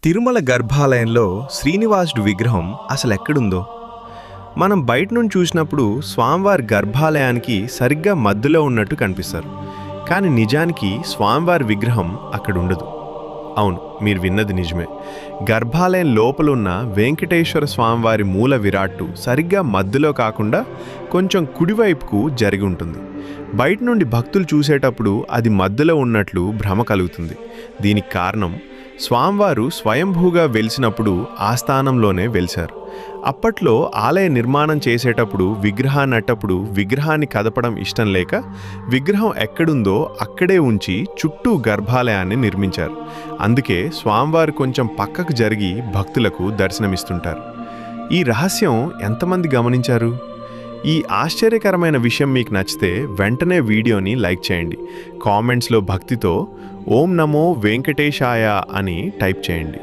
తిరుమల గర్భాలయంలో శ్రీనివాసుడు విగ్రహం అసలెక్కడుందో మనం బయట నుండి చూసినప్పుడు స్వామివారి గర్భాలయానికి సరిగ్గా మధ్యలో ఉన్నట్టు కనిపిస్తారు. కానీ నిజానికి స్వామివారి విగ్రహం అక్కడుండదు. అవును, మీరు విన్నది నిజమే. గర్భాలయం లోపలున్న వెంకటేశ్వర స్వామివారి మూల విరాట్టు సరిగ్గా మధ్యలో కాకుండా కొంచెం కుడివైపుకు జరిగి ఉంటుంది. బయట నుండి భక్తులు చూసేటప్పుడు అది మధ్యలో ఉన్నట్లు భ్రమ కలుగుతుంది. దీనికి కారణం స్వామివారు స్వయంభూగా వెలిసినప్పుడు ఆ స్థానంలోనే వెలిశారు. అప్పట్లో ఆలయ నిర్మాణం చేసేటప్పుడు విగ్రహాన్ని కదపడం ఇష్టం లేక విగ్రహం ఎక్కడుందో అక్కడే ఉంచి చుట్టూ గర్భాలయాన్ని నిర్మించారు. అందుకే స్వామివారు కొంచెం పక్కకు జరిగి భక్తులకు దర్శనమిస్తుంటారు. ఈ రహస్యం ఎంతమంది గమనించారు? ఈ ఆశ్చర్యకరమైన విషయం మీకు నచ్చితే వెంటనే వీడియోని లైక్ చేయండి. కామెంట్స్లో భక్తితో ఓం నమో వెంకటేశాయ అని టైప్ చేయండి.